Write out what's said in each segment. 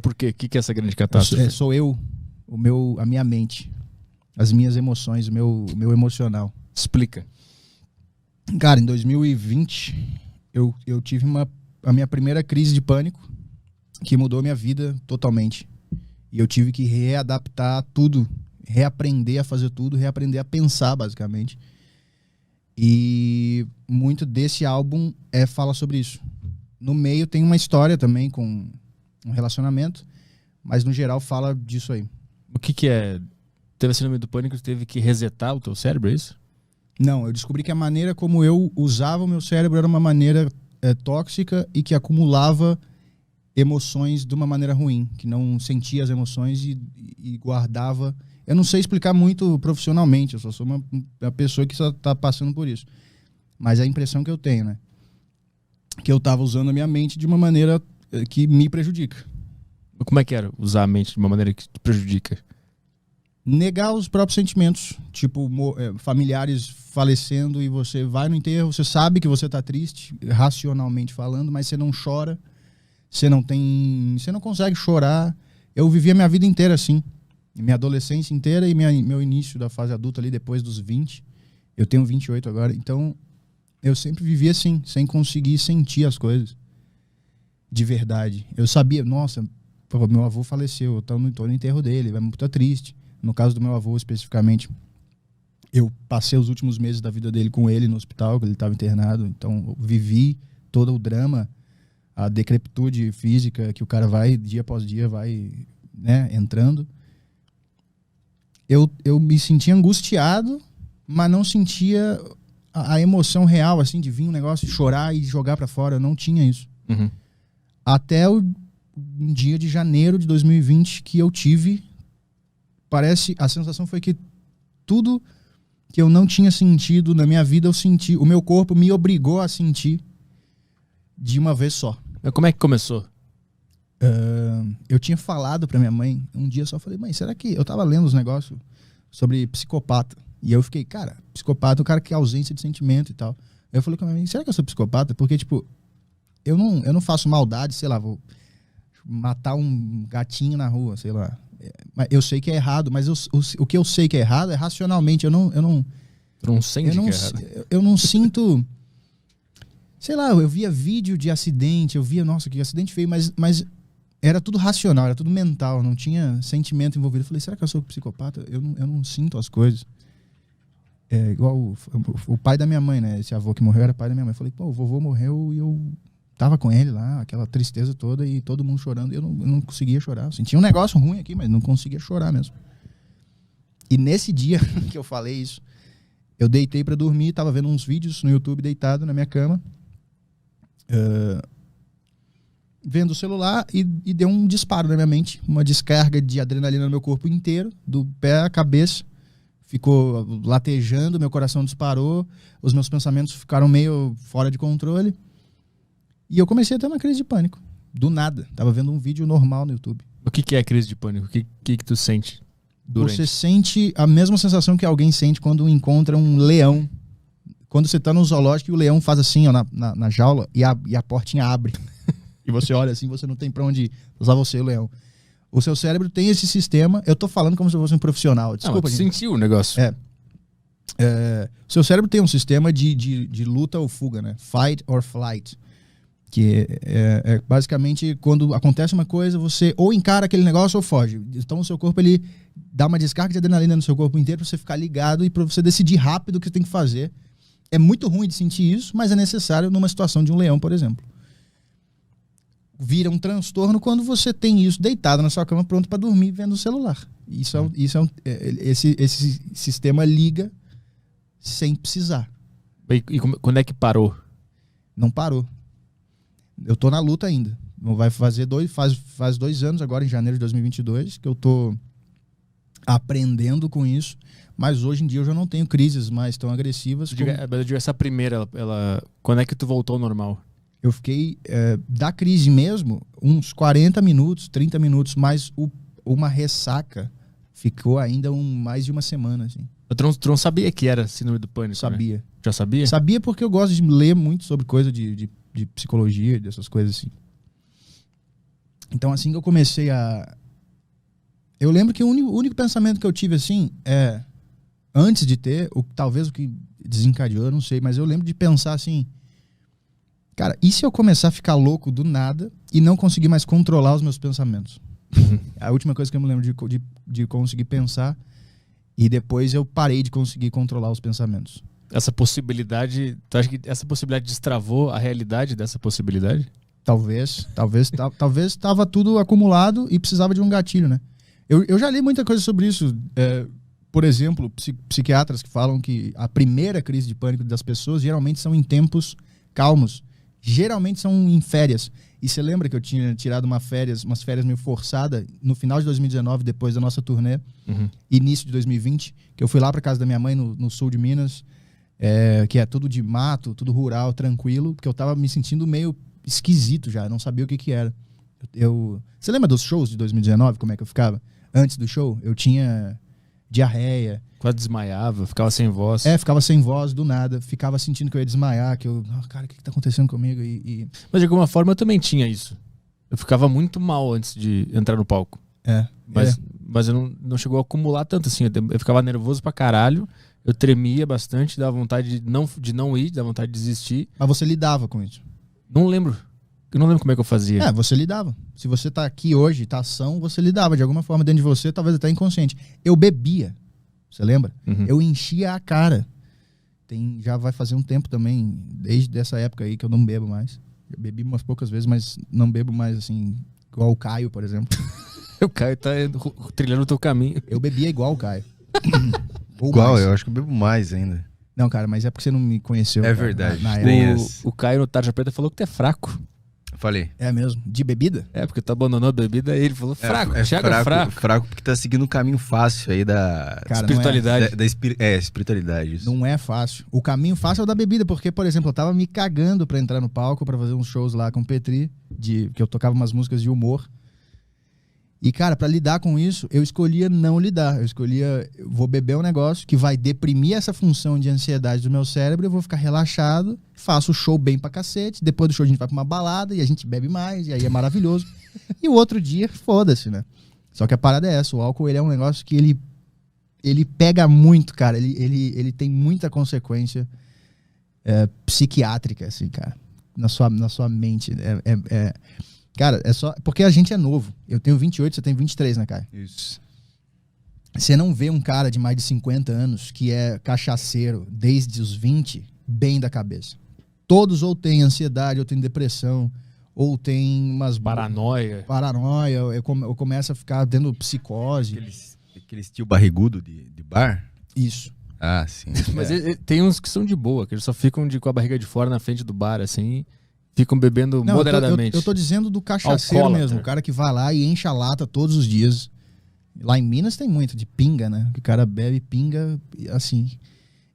Por quê? O que é essa grande catástrofe? Sou eu, a minha mente, as minhas emoções, o meu emocional. Explica. Cara, em 2020, eu tive a minha primeira crise de pânico, que mudou minha vida totalmente. E eu tive que readaptar tudo, reaprender a fazer tudo, reaprender a pensar, basicamente. E muito desse álbum fala sobre isso. No meio tem uma história também com um relacionamento, mas no geral fala disso aí. O que é? Teve a síndrome do pânico, tu teve que resetar o teu cérebro, é isso? Não, eu descobri que a maneira como eu usava o meu cérebro era uma maneira tóxica e que acumulava emoções de uma maneira ruim, que não sentia as emoções e guardava. Eu não sei explicar muito profissionalmente, eu só sou uma pessoa que só está passando por isso. Mas é a impressão que eu tenho, né? Que eu estava usando a minha mente de uma maneira que me prejudica. Como é que era usar a mente de uma maneira que te prejudica? Negar os próprios sentimentos, tipo familiares falecendo e você vai no enterro, você sabe que você está triste, racionalmente falando, mas você não chora, você não consegue chorar. Eu vivi a minha vida inteira assim, minha adolescência inteira e meu início da fase adulta ali depois dos 20. Eu tenho 28 agora, então eu sempre vivi assim, sem conseguir sentir as coisas de verdade. Eu sabia, nossa, meu avô faleceu, eu tô no enterro dele, vai muito triste. No caso do meu avô, especificamente, eu passei os últimos meses da vida dele com ele no hospital, que ele estava internado. Então, eu vivi todo o drama, a decrepitude física que o cara vai, dia após dia, vai, né, entrando. Eu me sentia angustiado, mas não sentia a emoção real, assim, de vir um negócio, chorar e jogar para fora. Eu não tinha isso. Uhum. Até um dia de janeiro de 2020 que eu tive... a sensação foi que tudo que eu não tinha sentido na minha vida, eu senti. O meu corpo me obrigou a sentir de uma vez só. Mas como é que começou? Eu tinha falado pra minha mãe, um dia só falei, mãe, será que... Eu tava lendo os negócios sobre psicopata. E eu fiquei, cara, psicopata é o cara que tem ausência de sentimento e tal. Eu falei com a minha mãe, será que eu sou psicopata? Porque, tipo, eu não faço maldade, sei lá, vou matar um gatinho na rua, sei lá. Eu sei que é errado, mas o que eu sei que é errado é racionalmente. Tu não sente que é errado? Eu não sinto... Sei lá, eu via vídeo de acidente, eu via, nossa, que acidente feio, mas era tudo racional, era tudo mental, não tinha sentimento envolvido. Eu falei, será que eu sou psicopata? Eu não sinto as coisas. É igual o pai da minha mãe, né? Esse avô que morreu era pai da minha mãe. Eu falei, pô, o vovô morreu e eu tava com ele lá, aquela tristeza toda e todo mundo chorando. Eu não conseguia chorar. Eu sentia um negócio ruim aqui, mas não conseguia chorar mesmo. E nesse dia que eu falei isso, eu deitei pra dormir, tava vendo uns vídeos no YouTube deitado na minha cama, vendo o celular e deu um disparo na minha mente, uma descarga de adrenalina no meu corpo inteiro, do pé à cabeça. Ficou latejando, meu coração disparou, os meus pensamentos ficaram meio fora de controle. E eu comecei a ter uma crise de pânico. Do nada. Tava vendo um vídeo normal no YouTube. O que é crise de pânico? O que tu sente durante? Você sente a mesma sensação que alguém sente quando encontra um leão. Quando você tá no zoológico e o leão faz assim, ó, na jaula e a portinha abre. E você olha assim, você não tem pra onde ir. Só você e o leão. O seu cérebro tem esse sistema. Eu tô falando como se eu fosse um profissional. Desculpa, gente. Sentiu o negócio. O seu cérebro tem um sistema de luta ou fuga, né? Fight or flight. Que é basicamente quando acontece uma coisa, você ou encara aquele negócio ou foge. Então o seu corpo, ele dá uma descarga de adrenalina no seu corpo inteiro pra você ficar ligado e pra você decidir rápido o que você tem que fazer. É muito ruim de sentir isso, mas é necessário numa situação de um leão, por exemplo. Vira um transtorno quando você tem isso deitado na sua cama, pronto para dormir, vendo o celular. Esse sistema liga sem precisar. E quando é que parou? Não parou. Eu tô na luta ainda. Vai fazer faz 2 anos agora, em janeiro de 2022, que eu tô aprendendo com isso. Mas hoje em dia eu já não tenho crises mais tão agressivas. Eu digo, essa primeira, quando é que tu voltou ao normal? Eu fiquei, da crise mesmo, uns 40 minutos, 30 minutos, mas uma ressaca ficou ainda mais de uma semana, assim. Tu não sabia que era síndrome do pânico, Sabia. Né? Já sabia? Sabia porque eu gosto de ler muito sobre coisa de psicologia, dessas coisas assim. Então, assim que eu comecei a... Eu lembro que o único pensamento que eu tive, assim, antes de ter, talvez o que desencadeou, eu não sei, mas eu lembro de pensar assim, cara, e se eu começar a ficar louco do nada e não conseguir mais controlar os meus pensamentos? A última coisa que eu me lembro de conseguir pensar, e depois eu parei de conseguir controlar os pensamentos. Essa possibilidade, tu acha que essa possibilidade destravou a realidade dessa possibilidade? Talvez estava tudo acumulado e precisava de um gatilho, né? Eu já li muita coisa sobre isso. Por exemplo, psiquiatras que falam que a primeira crise de pânico das pessoas geralmente são em tempos calmos. Geralmente são em férias. E você lembra que eu tinha tirado umas férias meio forçadas no final de 2019, depois da nossa turnê, início de 2020, que eu fui lá para casa da minha mãe no sul de Minas, que é tudo de mato, tudo rural, tranquilo, porque eu tava me sentindo meio esquisito já, não sabia o que era. Você lembra dos shows de 2019, como é que eu ficava? Antes do show, eu tinha diarreia. Quase desmaiava, ficava sem voz. Ficava sem voz do nada, ficava sentindo que eu ia desmaiar, cara, o que tá acontecendo comigo? Mas de alguma forma eu também tinha isso. Eu ficava muito mal antes de entrar no palco. Mas eu não chegou a acumular tanto assim. Eu ficava nervoso pra caralho, eu tremia bastante, dava vontade de não ir, dava vontade de desistir. Mas você lidava com isso? Não lembro. Eu não lembro como é que eu fazia. Você lidava. Se você tá aqui hoje, tá ação, você lidava de alguma forma dentro de você, talvez até inconsciente. Eu bebia, você lembra? Eu enchia a cara. Já vai fazer um tempo também, desde essa época aí que eu não bebo mais. Eu bebi umas poucas vezes, mas não bebo mais assim, igual o Caio, por exemplo. O Caio tá trilhando o teu caminho. Eu bebia igual o Caio. Igual, eu acho que eu bebo mais ainda. Não, cara, mas é porque você não me conheceu. É cara, verdade. na O Caio no Tarja Preta falou que tu é fraco. Falei. É mesmo? De bebida? Porque tu abandonou a bebida e ele falou fraco. Thiago é fraco. Fraco porque tá seguindo um caminho fácil aí da espiritualidade. Espiritualidade. Isso. Não é fácil. O caminho fácil é o da bebida, porque, por exemplo, eu tava me cagando pra entrar no palco, pra fazer uns shows lá com o Petri, que eu tocava umas músicas de humor. E, cara, pra lidar com isso, eu escolhia não lidar. Eu vou beber um negócio que vai deprimir essa função de ansiedade do meu cérebro, eu vou ficar relaxado, faço o show bem pra cacete, depois do show a gente vai pra uma balada e a gente bebe mais, e aí é maravilhoso. E o outro dia, foda-se, né? Só que a parada é essa, o álcool ele é um negócio que ele pega muito, cara, ele tem muita consequência psiquiátrica, assim, cara, na sua mente. Cara, é só... Porque a gente é novo. Eu tenho 28, você tem 23, né, Caio? Isso. Você não vê um cara de mais de 50 anos que é cachaceiro desde os 20 bem da cabeça. Todos ou têm ansiedade, ou têm depressão, ou têm umas... Paranoia, eu começo a ficar tendo psicose. Aquele estilo barrigudo de bar? Isso. Ah, sim. Mas tem uns que são de boa, que eles só ficam com a barriga de fora na frente do bar, assim... Ficam bebendo moderadamente. Eu tô dizendo do cachaceiro mesmo. O cara que vai lá e enche a lata todos os dias. Lá em Minas tem muito de pinga, né? Que o cara bebe pinga assim.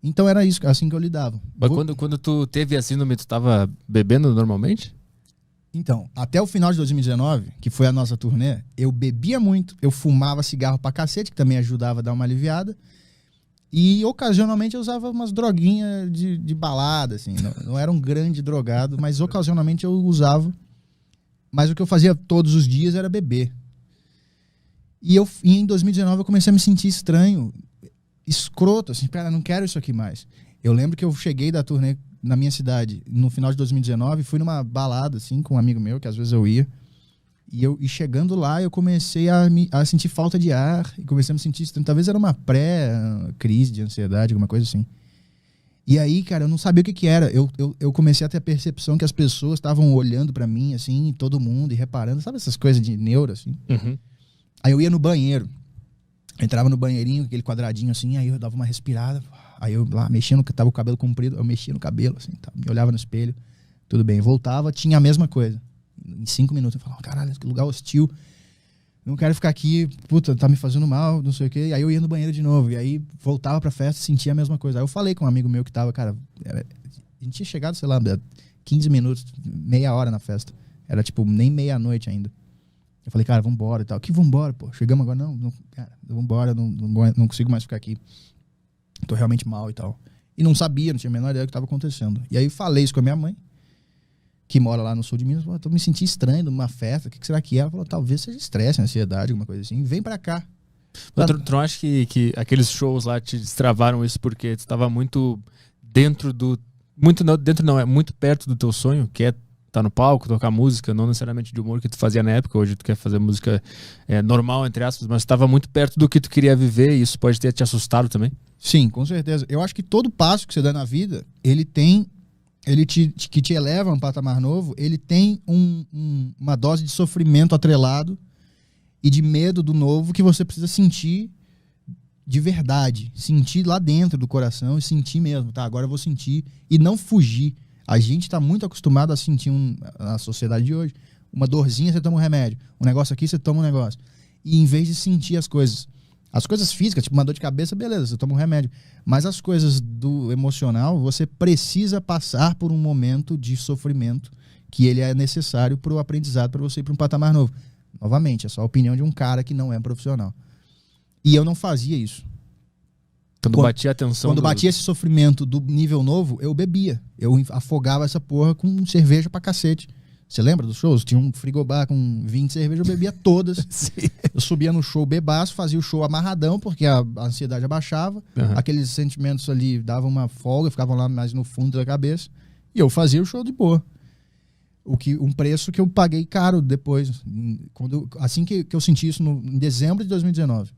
Então era isso, assim que eu lidava. Mas quando tu teve a síndrome, tu tava bebendo normalmente? Então, até o final de 2019, que foi a nossa turnê, eu bebia muito. Eu fumava cigarro pra cacete, que também ajudava a dar uma aliviada. E ocasionalmente eu usava umas droguinhas de balada, assim. Não era um grande drogado, mas ocasionalmente eu usava. Mas o que eu fazia todos os dias era beber. E em 2019 eu comecei a me sentir estranho, escroto, assim, pera, não quero isso aqui mais. Eu lembro que eu cheguei da turnê na minha cidade no final de 2019, fui numa balada, assim, com um amigo meu, que às vezes eu ia. E chegando lá, eu comecei a sentir falta de ar, e comecei a me sentir estranho. Talvez era uma pré-crise de ansiedade, alguma coisa assim. E aí, cara, eu não sabia o que era. Eu comecei a ter a percepção que as pessoas estavam olhando pra mim, assim, todo mundo, e reparando. Sabe essas coisas de neuro, assim? Aí eu ia no banheiro. Entrava no banheirinho, aquele quadradinho, assim, aí eu dava uma respirada. Aí eu lá, mexia tava o cabelo comprido, eu mexia no cabelo, assim, me olhava no espelho. Tudo bem, voltava, tinha a mesma coisa. Em 5 minutos eu falava, caralho, que lugar hostil, não quero ficar aqui, puta, tá me fazendo mal, não sei o quê. E aí eu ia no banheiro de novo, e aí voltava pra festa, sentia a mesma coisa. Aí eu falei com um amigo meu que tava, cara, a gente tinha chegado, sei lá, 15 minutos, meia hora na festa. Era tipo, nem meia-noite ainda. Eu falei, cara, vambora e tal. Que vambora, pô? Chegamos agora? Não cara, vambora, não consigo mais ficar aqui. Tô realmente mal e tal. E não sabia, não tinha a menor ideia do que tava acontecendo. E aí falei isso com a minha mãe. que mora lá no sul de Minas, falou, tô me sentindo estranho numa festa, o que será que é? Ela falou, talvez seja estresse, ansiedade, alguma coisa assim. Vem pra cá. Tu não acha que aqueles shows lá te destravaram isso porque tu estava muito dentro do... Muito não, é muito perto do teu sonho, que é estar no palco, tocar música, não necessariamente de humor que tu fazia na época, hoje tu quer fazer música normal, entre aspas, mas estava muito perto do que tu queria viver e isso pode ter te assustado também? Sim, com certeza. Eu acho que todo passo que você dá na vida, ele que te eleva a um patamar novo, ele tem uma dose de sofrimento atrelado e de medo do novo que você precisa sentir de verdade, sentir lá dentro do coração e sentir mesmo, tá? Agora eu vou sentir e não fugir. A gente está muito acostumado a sentir, na sociedade de hoje, uma dorzinha, você toma um remédio, um negócio aqui, você toma um negócio. E em vez de sentir as coisas físicas, tipo uma dor de cabeça, beleza, você toma um remédio. Mas as coisas do emocional, você precisa passar por um momento de sofrimento que ele é necessário para o aprendizado, para você ir para um patamar novo. Novamente, é só a opinião de um cara que não é profissional. E eu não fazia isso. Quando batia a tensão... Quando batia esse sofrimento do nível novo, eu bebia. Eu afogava essa porra com cerveja pra cacete. Você lembra dos shows? Tinha um frigobar com 20 cervejas, eu bebia todas. Eu subia no show bebaço, fazia o show amarradão, porque a ansiedade abaixava. Uhum. Aqueles sentimentos ali davam uma folga, ficavam lá mais no fundo da cabeça. E eu fazia o show de boa. Um preço que eu paguei caro depois. Assim que eu senti isso em dezembro de 2019.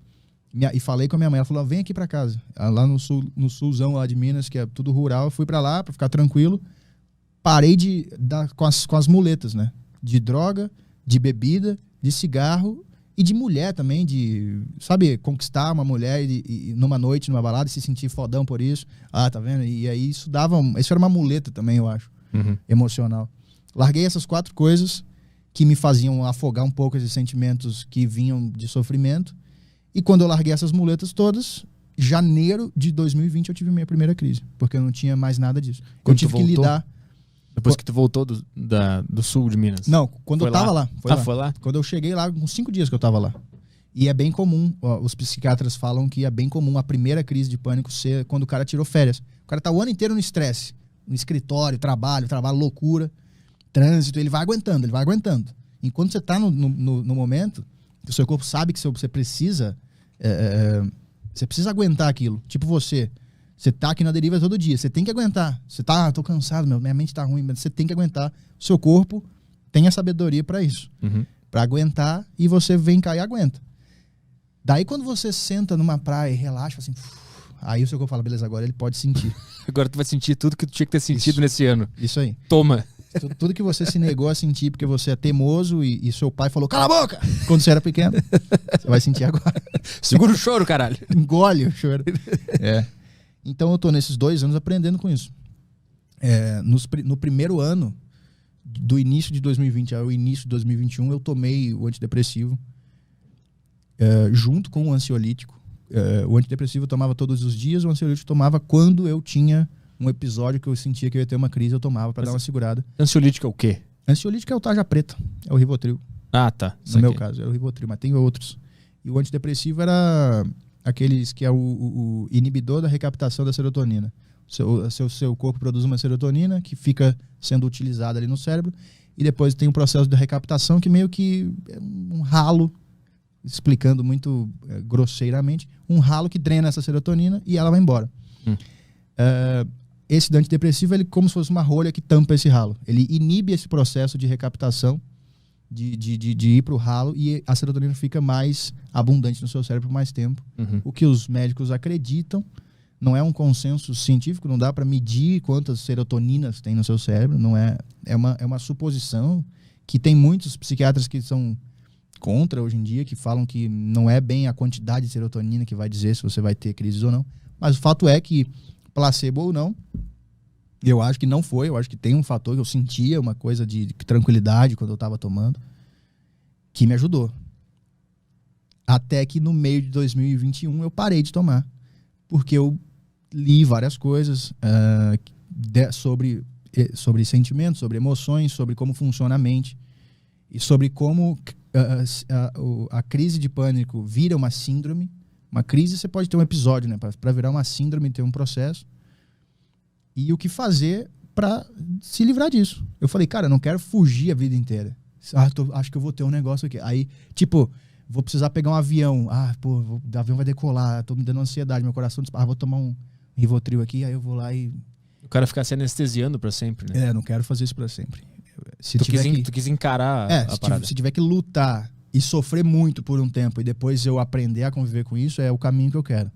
E falei com a minha mãe, ela falou, vem aqui pra casa. Lá no sulzão lá de Minas, que é tudo rural, eu fui pra lá pra ficar tranquilo. Parei com as muletas, né? De droga, de bebida, de cigarro e de mulher também, de, sabe, conquistar uma mulher e numa noite, numa balada, e se sentir fodão por isso. Ah, tá vendo? E aí isso era uma muleta também, eu acho, emocional. Larguei essas 4 coisas que me faziam afogar um pouco esses sentimentos que vinham de sofrimento. E quando eu larguei essas muletas todas, janeiro de 2020 eu tive minha primeira crise, porque eu não tinha mais nada disso. Eu tive que lidar... Depois que tu voltou do sul de Minas? Não, quando eu tava lá. Foi lá? Quando eu cheguei lá, com 5 dias que eu tava lá. E é bem comum, os psiquiatras falam que é bem comum a primeira crise de pânico ser quando o cara tirou férias. O cara tá o ano inteiro no estresse, no escritório, trabalho, loucura, trânsito, ele vai aguentando. Enquanto você tá no momento, o seu corpo sabe que você precisa aguentar aquilo. Tipo você tá aqui na deriva todo dia, você tem que aguentar. Você tá, tô cansado, minha mente tá ruim, mas você tem que aguentar. O seu corpo tem a sabedoria para isso. Para aguentar, e você vem cá e aguenta. Daí quando você senta numa praia e relaxa, assim, aí o seu corpo fala, beleza, agora ele pode sentir. Agora tu vai sentir tudo que tu tinha que ter sentido nesse ano. Isso aí. Toma. Tudo que você se negou a sentir porque você é teimoso e seu pai falou, cala a boca, quando você era pequeno, você vai sentir agora. Segura o choro, caralho. Engole o choro. Então eu tô nesses 2 anos aprendendo com isso. No primeiro ano, do início de 2020 ao início de 2021, eu tomei o antidepressivo junto com o ansiolítico. O antidepressivo eu tomava todos os dias, o ansiolítico eu tomava quando eu tinha um episódio que eu sentia que eu ia ter uma crise, eu tomava pra dar uma segurada. Ansiolítico é o quê? Ansiolítico é o tarja preta, é o Rivotril. Ah, tá. No meu caso, era o Rivotril, mas tem outros. E o antidepressivo era aqueles que é o inibidor da recaptação da serotonina. Seu corpo produz uma serotonina que fica sendo utilizada ali no cérebro, e depois tem um processo de recaptação que meio que é um ralo, explicando muito grosseiramente, um ralo que drena essa serotonina e ela vai embora. Esse antidepressivo, ele é como se fosse uma rolha que tampa esse ralo. Ele inibe esse processo de recaptação, de ir para o ralo, e a serotonina fica mais abundante no seu cérebro por mais tempo. O que os médicos acreditam, não é um consenso científico, não dá para medir quantas serotoninas tem no seu cérebro, não é uma suposição que tem muitos psiquiatras que são contra hoje em dia, que falam que não é bem a quantidade de serotonina que vai dizer se você vai ter crise ou não. Mas o fato é que, placebo ou não, eu acho que não foi, eu acho que tem um fator que eu sentia, uma coisa de tranquilidade quando eu estava tomando, que me ajudou. Até que no meio de 2021 eu parei de tomar, porque eu li várias coisas sobre sentimentos, sobre emoções, sobre como funciona a mente, e sobre como a crise de pânico vira uma síndrome. Uma crise você pode ter um episódio, né? Para virar uma síndrome, ter um processo. E o que fazer pra se livrar disso. Eu falei, cara, eu não quero fugir a vida inteira. Acho que eu vou ter um negócio aqui. Aí, tipo, vou precisar pegar um avião. O avião vai decolar, tô me dando ansiedade, meu coração dispara. Vou tomar um Rivotril aqui, aí eu vou lá e... O cara ficar se anestesiando pra sempre, né? Não quero fazer isso pra sempre. Tu quis encarar a parada. Se tiver que lutar e sofrer muito por um tempo e depois eu aprender a conviver com isso, é o caminho que eu quero.